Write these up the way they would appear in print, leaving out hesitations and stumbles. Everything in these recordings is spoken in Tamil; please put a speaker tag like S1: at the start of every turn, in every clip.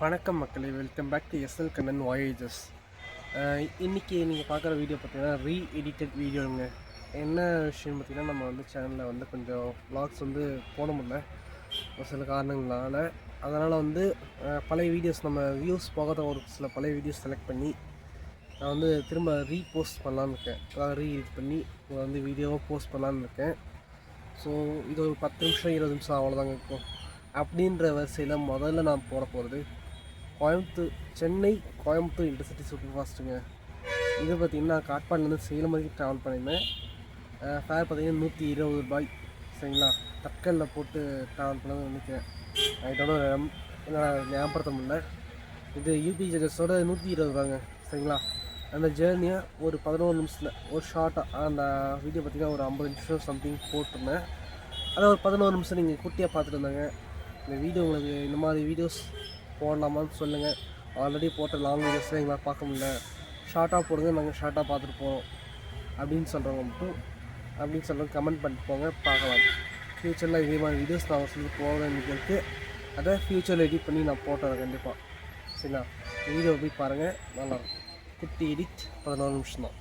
S1: வணக்கம் மக்களே, welcome back to SL Kannan voyages. இன்றைக்கி நீங்கள் பார்க்குற வீடியோ பார்த்தீங்கன்னா ரீஎடிட்டட் வீடியோங்க. என்ன விஷயம் பார்த்தீங்கன்னா, நம்ம வந்து சேனலில் கொஞ்சம் vlogs போட முடியல ஒரு சில காரணங்களால். அதனால் பழைய வீடியோஸ் நம்ம வியூஸ் போகாத ஒரு சில பழைய வீடியோஸ் செலக்ட் பண்ணி நான் திரும்ப ரீபோஸ்ட் பண்ணலான்னு இருக்கேன். அதாவது ரீஎடிட் பண்ணி வீடியோவை போஸ்ட் பண்ணலான்னு இருக்கேன். ஸோ இது ஒரு 10 நிமிஷம் 20 நிமிஷம் அவ்வளோதாங்க இருக்கும். அப்படின்ற வரிசையில் முதல்ல நான் போட போகிறது சென்னை கோயம்புத்தூர் இன்டர்சிட்டி சூப்பர் ஃபாஸ்ட்டுங்க. இது பார்த்திங்கன்னா காட்பாடிலேருந்து சேலம் வரைக்கும் ட்ராவல் பண்ணியிருந்தேன். ஃபேர் பார்த்திங்கன்னா 120 ரூபாய். சரிங்களா, தட்கலில் போட்டு ட்ராவல் பண்ணது நினைக்கிறேன். இதோட ஞாபகப்படுத்த முடியல. இது யூபி ஜெகஸோட 120 ரூபாங்க. சரிங்களா, அந்த ஜேர்னியை ஒரு 11 நிமிஷத்தில் ஒரு ஷார்ட்டாக அந்த வீடியோ பார்த்திங்கன்னா ஒரு 50 நிமிஷம் சம்திங் போட்டிருந்தேன். அதை ஒரு 11 நிமிஷம் நீங்கள் குட்டியாக பார்த்துட்டு இருந்தாங்க. இந்த வீடியோ உங்களுக்கு இந்த மாதிரி வீடியோஸ் போடலாமான்னு சொல்லுங்கள். ஆல்ரெடி போட்ட லாங் வீடியோஸில் எங்களால் பார்க்க முடியல, ஷார்ட்டாக போடுங்க, நாங்கள் ஷார்ட்டாக பார்த்துட்டு போகிறோம் அப்படின்னு சொல்கிறவங்க கமெண்ட் பண்ணிட்டு போங்க, பார்க்கலாம். ஃப்யூச்சரில் இதே மாதிரி வீடியோஸ் நான் சொல்லி போகிறேன் இருக்குது. அதை ஃப்யூச்சரில் எடிட் பண்ணி நான் போட்டுறேன் கண்டிப்பாக. சரிங்களா, வீடியோ போய் பாருங்கள், நல்லாயிருக்கும். குட்டி எடிட் 11 நிமிஷம் தான்.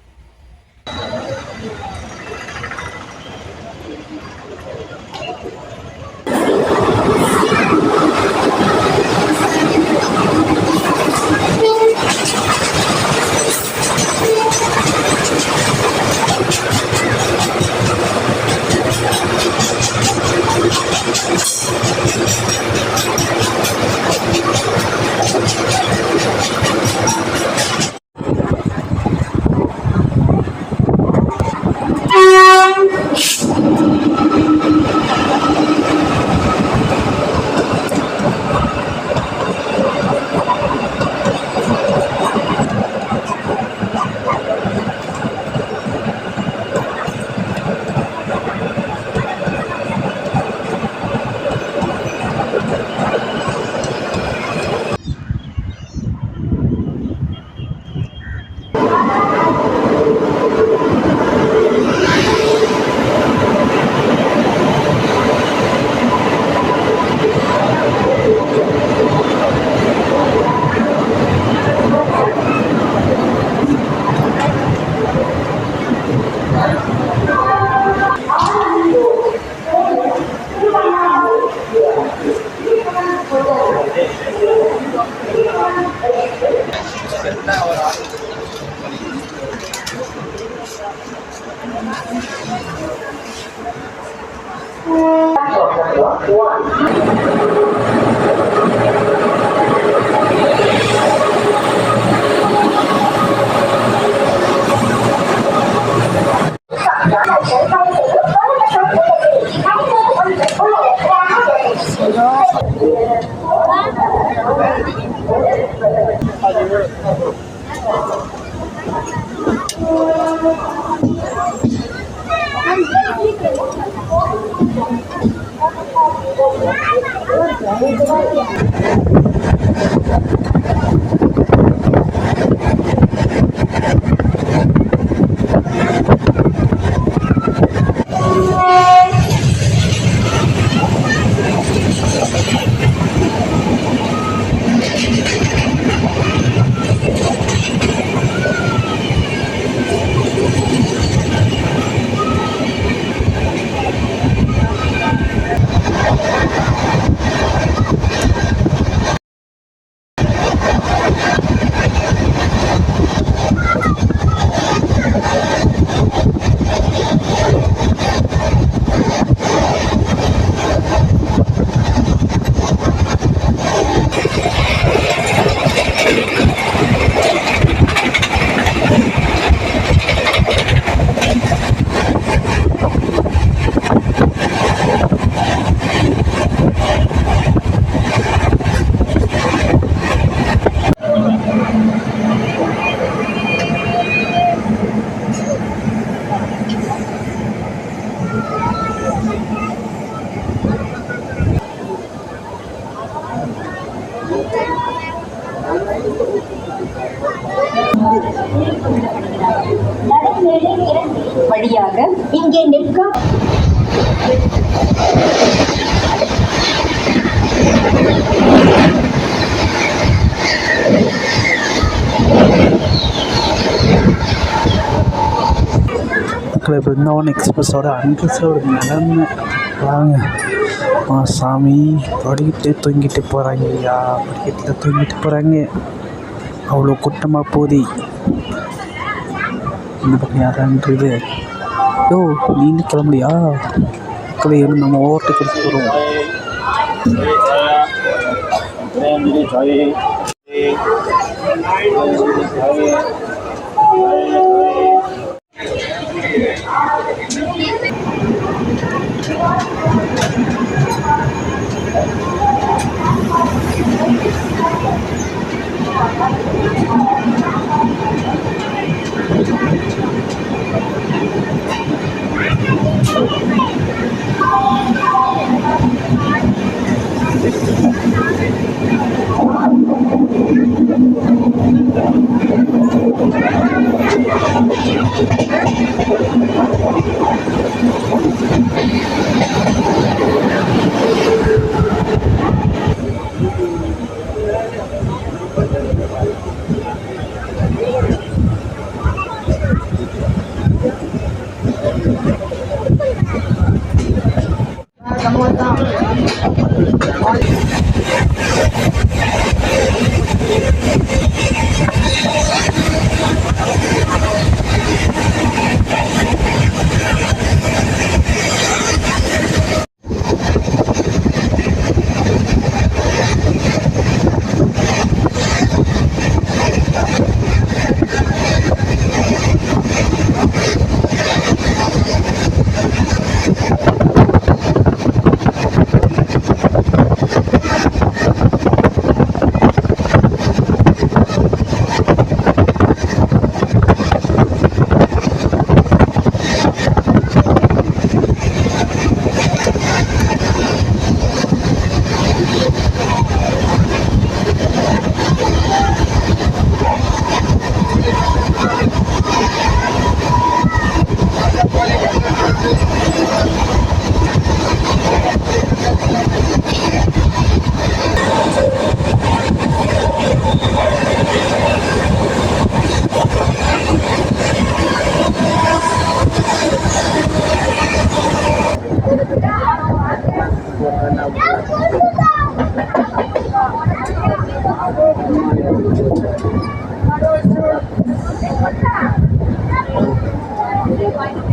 S2: வழியாக இங்கே நிற்க
S3: மக்களை பிருந்தாவன் எக்ஸ்பிரஸோட அன்ரிசர்வ்டு நிலமை வாங்க. சாமி படிக்கிட்டு தூங்கிட்டு போகிறாங்க ஐயா, படிக்கட்டில் தூங்கிட்டு போகிறாங்க. அவ்வளோ கூட்டமாக போதி இந்த பக்கம் யாரான்றது. யோ நீ இன்னும் கிளம்பலையா? மக்களை எழுந்து நம்ம ஓவர்டேக் எடுத்து போகிறோம்.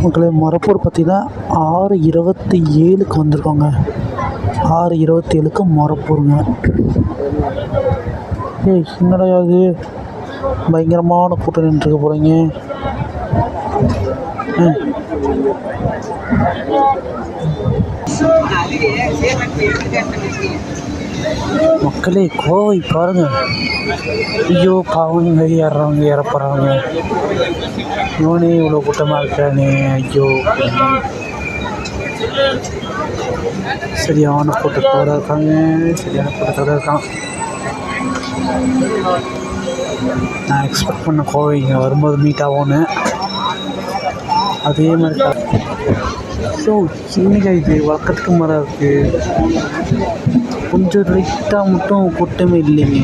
S3: மக்களே மொரப்பூர் பார்த்திங்கன்னா 6:27 வந்திருக்கோங்க. 6:27 மொரப்பூருங்க. ஏய் என்னடா அது பயங்கரமான கூட்டம் நின்றுருக்க போகிறீங்க. மக்களே கோவை பாருங்க. ஐயோ பாவம் ஏறுறவங்க ஏறப்படுறவங்க. இவனே இவ்வளோ கூட்டமாக இருக்கானே. ஐயோ சரியான கூட்டத்தோடு இருக்காங்க. சரியான கூட்டத்தோடு இருக்கான். நான் எக்ஸ்பெக்ட் பண்ண கோவை இங்கே வரும்போது மீட் ஆகும்னு. அதே மாதிரி ஸோ என்னங்க இது வழக்கத்துக்கு மரம் இருக்குது. கொஞ்சம் லைட்டாக மட்டும் கூட்டமே இல்லைங்க.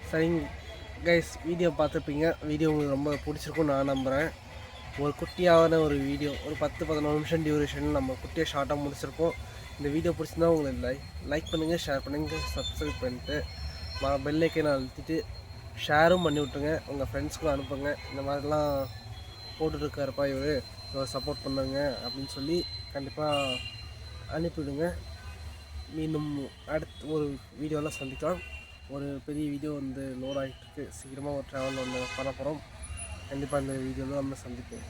S1: சரிங்க கைஸ், வீடியோ பார்த்துருப்பீங்க. வீடியோ உங்களுக்கு ரொம்ப பிடிச்சிருக்கும் நான் நம்புகிறேன். ஒரு குட்டியான ஒரு வீடியோ, ஒரு 10-11 நிமிஷம் டியூரேஷன் நம்ம குட்டியாக ஷார்ட்டாக முடிச்சிருப்போம். இந்த வீடியோ பிடிச்சிருந்தா உங்களுக்கு லைக் பண்ணுங்கள், ஷேர் பண்ணுங்கள், சப்ஸ்கிரைப் பண்ணிட்டு பெல் ஐக்கனை அழுத்திட்டு ஷேரும் பண்ணி விட்டுருங்க. உங்கள் ஃப்ரெண்ட்ஸ்க்கும் அனுப்புங்க. இந்த மாதிரிலாம் போட்டுட்ருக்காருப்பா இவர் சப்போர்ட் பண்ணுங்க அப்படின்னு சொல்லி கண்டிப்பாக அனுப்பிவிடுங்க. மீண்டும் அடுத்த ஒரு வீடியோவில் சந்திக்கலாம். ஒரு பெரிய வீடியோ லோட் ஆகிட்டு இருக்கு. சீக்கிரமாக ஒரு ட்ராவல் பண்ண போகிறோம். கண்டிப்பாக இந்த வீடியோவில் நம்ம சந்திப்போம்.